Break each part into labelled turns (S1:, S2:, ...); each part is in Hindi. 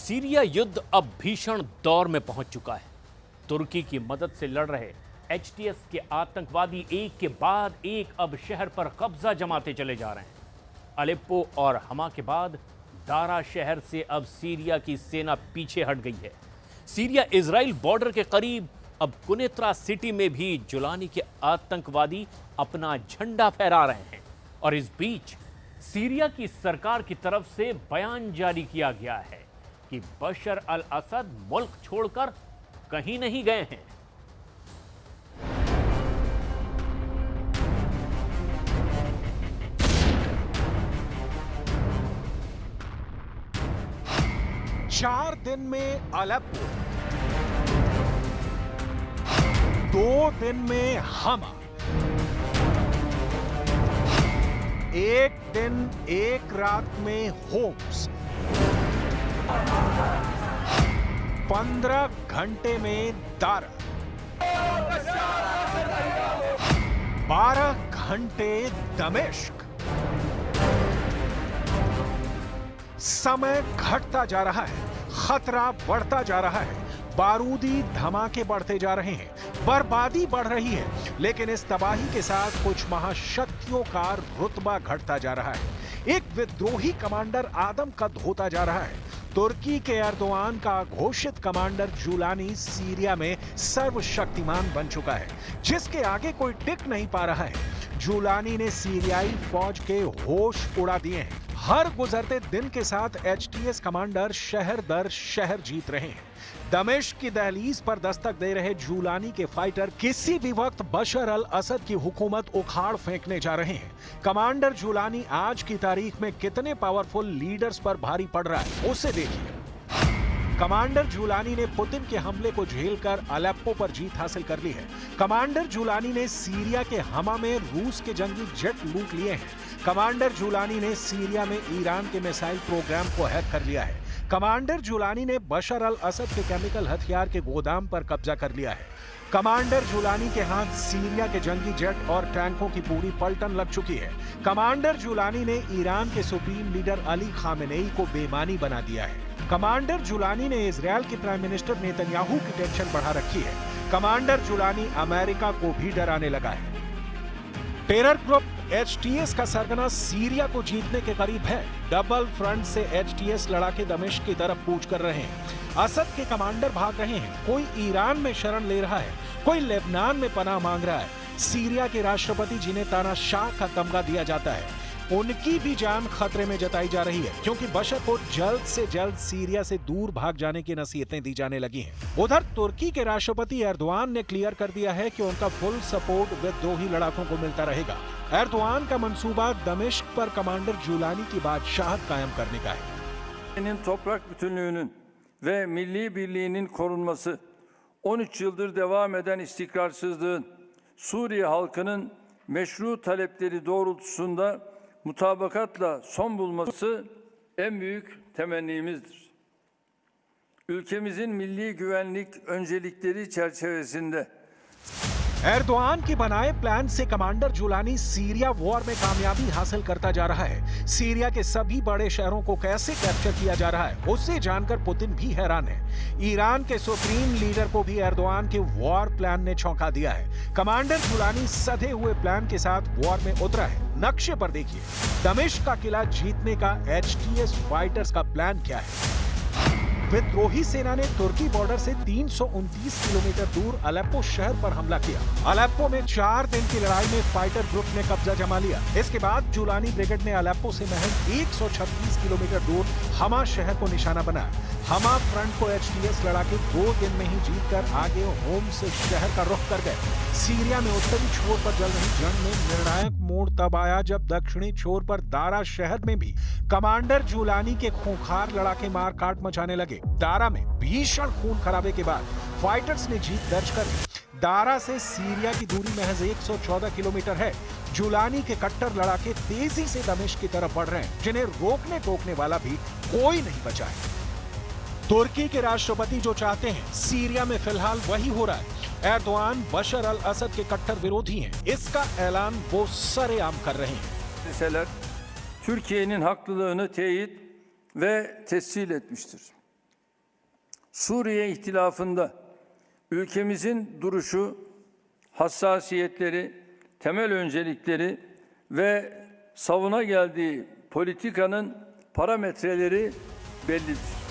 S1: सीरिया युद्ध अब भीषण दौर में पहुंच चुका है। तुर्की की मदद से लड़ रहे एचटीएस के आतंकवादी एक के बाद एक अब शहर पर कब्जा जमाते चले जा रहे हैं। अलेप्पो और हमा के बाद दारा शहर से अब सीरिया की सेना पीछे हट गई है। सीरिया इजराइल बॉर्डर के करीब अब कुनेत्रा सिटी में भी जुलानी के आतंकवादी अपना झंडा फहरा रहे हैं। और इस बीच सीरिया की सरकार की तरफ से बयान जारी किया गया है कि बशर अल असद मुल्क छोड़कर कहीं नहीं गए हैं।
S2: चार दिन में अलेप्पो, 2 दिन में हमा, 1 दिन 1 रात में होम्स, 15 घंटे में दारा, 12 घंटे दमिश्क। समय घटता जा रहा है, खतरा बढ़ता जा रहा है, बारूदी धमाके बढ़ते जा रहे हैं, बर्बादी बढ़ रही है, लेकिन इस तबाही के साथ कुछ महाशक्तियों का रुतबा घटता जा रहा है। एक विद्रोही कमांडर आदमकद होता जा रहा है। तुर्की के एर्दोआन का घोषित कमांडर जुलानी सीरिया में सर्वशक्तिमान बन चुका है, जिसके आगे कोई टिक नहीं पा रहा है। जुलानी ने सीरियाई फौज के होश उड़ा दिए हैं। हर गुजरते दिन के साथ एचटीएस कमांडर शहर दर शहर जीत रहे हैं। दमिश्क की दहलीज पर दस्तक दे रहे जुलानी के फाइटर किसी भी वक्त बशर अल असद की हुकूमत उखाड़ फेंकने जा रहे हैं। कमांडर जुलानी आज की तारीख में कितने पावरफुल लीडर्स पर भारी पड़ रहा है, उसे देखिए। कमांडर जुलानी ने पुतिन के हमले को झेलकर अलेप्पो पर जीत हासिल कर ली है। कमांडर जुलानी ने सीरिया के हमा में रूस के जंगी जेट लूट लिए हैं। कमांडर जुलानी ने सीरिया में ईरान के मिसाइल प्रोग्राम को हैक कर लिया है। कमांडर जुलानी ने बशर अल असद के केमिकल हथियार के गोदाम पर कब्जा कर लिया है। कमांडर जुलानी के हाथ सीरिया के जंगी जेट और टैंकों की पूरी पलटन लग चुकी है। कमांडर जुलानी ने ईरान के सुप्रीम लीडर अली खामेनेई को बेईमानी बना दिया है। कमांडर जुलानी ने इजरायल के प्राइम मिनिस्टर नेतन्याहू की टेंशन बढ़ा रखी है। कमांडर जुलानी अमेरिका को भी डराने लगा है। टेरर ग्रुप एचटीएस का सरगना सीरिया को जीतने के करीब है। डबल फ्रंट से एचटीएस लड़ाके दमिश्क की तरफ कूच कर रहे हैं। असद के कमांडर भाग रहे हैं। कोई ईरान में शरण ले रहा है, कोई लेबनान में पनाह मांग रहा है। सीरिया के राष्ट्रपति जिन्हें तानाशाह का तमगा दिया जाता है, उनकी भी जान खतरे में जताई जा रही है, क्योंकि बशर को जल्द से जल्द सीरिया से दूर भाग जाने की नसीहतें दी जाने लगी हैं। उधर तुर्की के राष्ट्रपति एर्दोआन ने क्लियर कर दिया है कि उनका फुल सपोर्ट विद्रोही लड़ाकों को मिलता रहेगा। एर्दोआन का मंसूबा दमिश्क पर कमांडर जुलानी की बादशाहत कायम करने का है।
S3: Toprak bütünlüğünün ve milli birliğinin korunması, 13 yıldır devam eden istikrarsızlığın Suriye halkının meşru talepleri doğrultusunda mutabakatla son bulması en büyük temennimizdir. Ülkemizin milli güvenlik öncelikleri çerçevesinde
S2: Erdogan के बनाए प्लान से कमांडर जुलानी सीरिया वॉर में कामयाबी हासिल करता जा रहा है। सीरिया के सभी बड़े शहरों को कैसे कैप्चर किया जा रहा है, उसे जानकर पुतिन भी हैरान है। ईरान के सुप्रीम लीडर को भी एर्दोआन के वॉर प्लान ने चौंका दिया है। कमांडर जुलानी सधे हुए प्लान के साथ वॉर में उतरा है। नक्शे पर देखिए, दमिश्क का किला जीतने का एचटीएस फाइटर्स का प्लान क्या है। विद्रोही सेना ने तुर्की बॉर्डर से 329 किलोमीटर दूर अलेप्पो शहर पर हमला किया। अलेप्पो में 4 दिन की लड़ाई में फाइटर ग्रुप ने कब्जा जमा लिया। इसके बाद जुलानी ब्रिगेड ने अलेप्पो से महज 136 किलोमीटर दूर हमा शहर को निशाना बनाया। हमा फ्रंट को एचटीएस लड़ा के 2 दिन में ही जीतकर आगे होम्स शहर का रुख कर गए। सीरिया में उत्तरी छोर पर चल रही जंग में निर्णायक मोड़ तब आया जब दक्षिणी छोर पर दारा शहर में भी कमांडर जुलानी के खूंखार लड़ाके मार काट मचाने लगे। दारा में भीषण खून खराबे के बाद फाइटर्स ने जीत दर्ज कर ली। दारा से सीरिया की दूरी महज 114 किलोमीटर है। जुलानी के कट्टर लड़ाके तेजी से दमिश्क की तरफ बढ़ रहे हैं, जिन्हें रोकने टोकने वाला भी कोई नहीं बचा है। तुर्की के राष्ट्रपति जो चाहते हैं, सीरिया में फिलहाल वही हो रहा है। एर्दोआन बशर अल असद के कट्टर विरोधी हैं। इसका ऐलान वो सरेआम कर रहे हैं।
S3: Türkiye'nin haklılığını teyit ve tescil etmiştir. Suriye ihtilafında ülkemizin duruşu, hassasiyetleri, temel öncelikleri ve savuna geldiği politikanın parametreleri bellidir.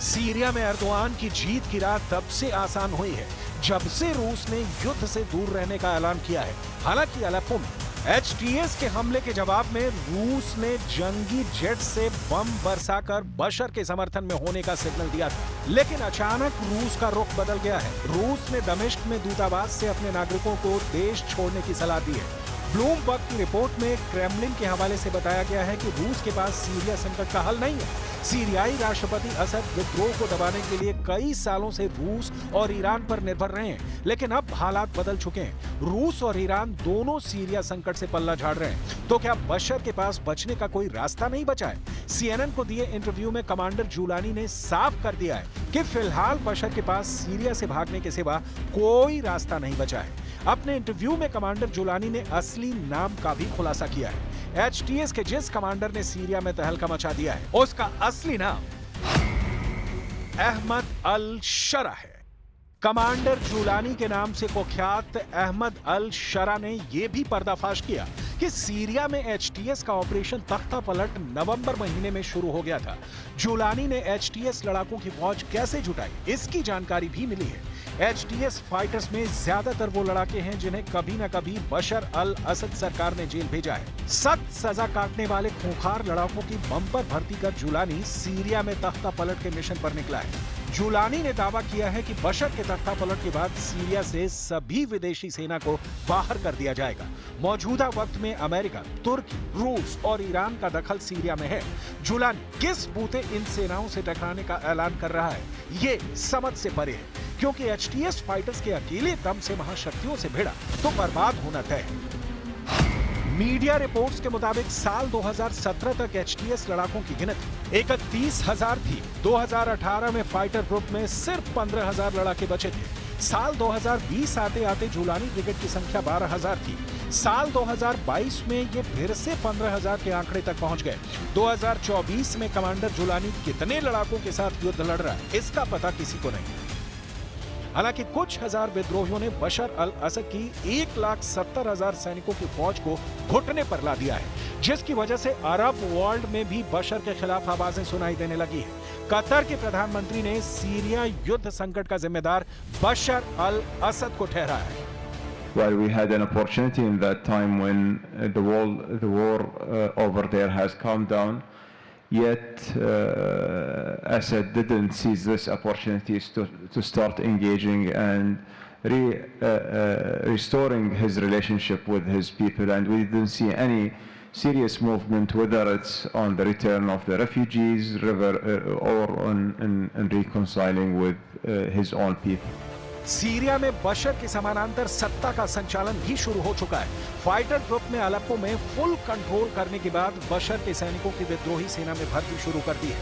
S2: Syria में एर्दोआन की जीत की रात तब से आसान हुई है जब से रूस ने युद्ध से दूर रहने का ऐलान किया है। हालांकि अलेप्पो में एचटीएस के हमले के जवाब में रूस ने जंगी जेट से बम बरसाकर बशर के समर्थन में होने का सिग्नल दिया था, लेकिन अचानक रूस का रुख बदल गया है। रूस ने दमिश्क में दूतावास से अपने नागरिकों को देश छोड़ने की सलाह दी है। ब्लूमबर्ग की रिपोर्ट में क्रेमलिन के हवाले से बताया गया है कि रूस के पास सीरिया संकट का हल नहीं है। सीरियाई राष्ट्रपति असद विद्रोह को दबाने के लिए कई सालों से रूस और ईरान पर निर्भर रहे हैं, लेकिन अब हालात बदल चुके हैं। रूस और ईरान दोनों सीरिया संकट से पल्ला झाड़ रहे हैं। तो क्या बशर के पास बचने का कोई रास्ता नहीं बचा है? CNN को दिए इंटरव्यू में कमांडर जुलानी ने साफ कर दिया है कि फिलहाल बशर के पास सीरिया से भागने के सिवा कोई रास्ता नहीं बचा है। अपने इंटरव्यू में कमांडर जुलानी ने असली नाम का भी खुलासा किया है। एचटीएस के जिस कमांडर ने सीरिया में तहलका मचा दिया है, उसका असली नाम अहमद अल शरा है। कमांडर जुलानी के नाम से कुख्यात अहमद अल शरा ने यह भी पर्दाफाश किया कि सीरिया में एचटीएस का ऑपरेशन तख्ता पलट नवंबर महीने में शुरू हो गया था। जुलानी ने एचटीएस लड़ाकों की फौज कैसे जुटाई, इसकी जानकारी भी मिली है। एचटीएस फाइटर्स में ज्यादातर वो लड़ाके हैं जिन्हें कभी न कभी बशर अल असद सरकार ने जेल भेजा है। सख्त सजा काटने वाले खूंखार लड़ाकों की बम्पर भर्ती कर जुलानी सीरिया में तख्ता पलट के मिशन पर निकला है। जुलानी ने दावा किया है कि बशर के तख्ता पलट के बाद सीरिया से सभी विदेशी सेना को बाहर कर दिया जाएगा। मौजूदा वक्त में अमेरिका, तुर्की, रूस और ईरान का दखल सीरिया में है। जुलानी किस बूते इन सेनाओं से टकराने का ऐलान कर रहा है, ये समझ से परे है, क्योंकि एचटीएस फाइटर्स के अकेले दम से महाशक्तियों से भिड़ा तो बर्बाद होना तय है। मीडिया रिपोर्ट्स के मुताबिक साल 2017 तक एचटीएस लड़ाकों की गिनती 31,000 थी। 2018 में फाइटर ग्रुप में सिर्फ 15,000 लड़ाके बचे थे। साल 2020 आते आते जुलानी ब्रिगेड की संख्या 12,000 थी। साल 2022 में ये फिर से 15,000 के आंकड़े तक पहुंच गए। 2024 में कमांडर जुलानी कितने लड़ाकों के साथ युद्ध लड़ रहा है, इसका पता किसी को नहीं। हालांकि कुछ हजार विद्रोहियों ने बशर अल असद की 1,70,000 सैनिकों की फौज को घुटने पर ला दिया है, जिसकी वजह से अरब वर्ल्ड में भी बशर के खिलाफ आवाजें सुनाई देने लगी है। कतर के प्रधानमंत्री ने सीरिया युद्ध संकट का जिम्मेदार बशर अल असद को ठहराया है।
S4: While we had an opportunity in that time when the war over there has calmed down, yet Assad didn't seize this opportunities to start engaging and restoring his relationship with his people, and we didn't see any serious movement, whether it's on the return of the refugees or on reconciling with his own people.
S2: Syria में बशर के समानांतर सत्ता का संचालन भी शुरू हो चुका है। फाइटर ग्रुप ने अलेप्पो में फुल कंट्रोल करने के बाद बशर के सैनिकों की विद्रोही सेना में भर्ती शुरू कर दी है।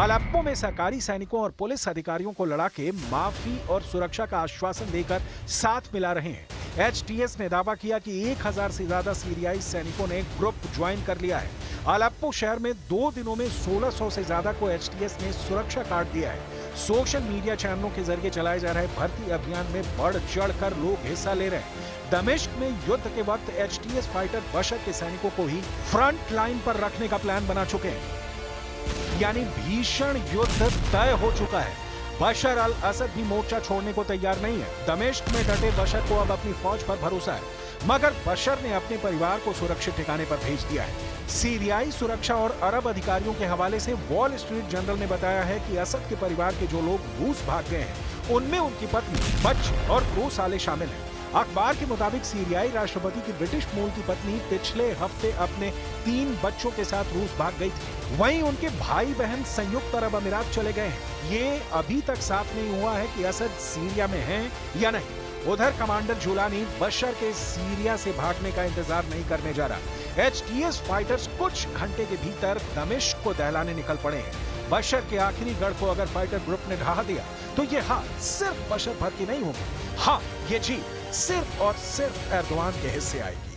S2: अलेप्पो में सरकारी सैनिकों और पुलिस अधिकारियों को लड़ा के माफी और सुरक्षा का आश्वासन देकर साथ मिला रहे हैं। एचटीएस ने दावा किया कि 1,000 से ज्यादा सीरियाई सैनिकों ने ग्रुप ज्वाइन कर लिया है। अलेप्पो शहर में 2 दिनों में 1,600 से ज्यादा को एचटीएस ने सुरक्षा कार्ड दिया है। सोशल मीडिया चैनलों के जरिए चलाए जा रहे भर्ती अभियान में बढ़ चढ़कर लोग हिस्सा ले रहे हैं। दमिश्क में युद्ध के वक्त एचटीएस फाइटर बशर के सैनिकों को ही फ्रंट लाइन पर रखने का प्लान बना चुके हैं, यानी भीषण युद्ध तय हो चुका है। बशर अल असद भी मोर्चा छोड़ने को तैयार नहीं है। दमिश्क में डटे बशर को अब अपनी फौज पर भरोसा है, मगर बशर ने अपने परिवार को सुरक्षित ठिकाने पर भेज दिया है। सीरियाई सुरक्षा और अरब अधिकारियों के हवाले से वॉल स्ट्रीट जर्नल ने बताया है कि असद के परिवार के जो लोग रूस भाग गए हैं, उनमें उनकी पत्नी, बच्चे और 2 साले शामिल हैं। अखबार के मुताबिक सीरियाई राष्ट्रपति की ब्रिटिश मूल की पत्नी पिछले हफ्ते अपने 3 बच्चों के साथ रूस भाग गई थी। वहीं उनके भाई बहन संयुक्त अरब अमीरात चले गए हैं। ये अभी तक साफ नहीं हुआ है कि असद सीरिया में हैं या नहीं। उधर कमांडर जुलानी बशर के सीरिया से भागने का इंतजार नहीं करने जा रहा। एचटीएस फाइटर्स कुछ घंटे के भीतर दमिश्क को दहलाने निकल पड़े हैं। बशर के आखिरी गढ़ को अगर फाइटर ग्रुप ने ढहा दिया तो ये हार सिर्फ बशर भर की नहीं होगी। हाँ, ये जीत सिर्फ और सिर्फ एर्दोआन के हिस्से आएगी।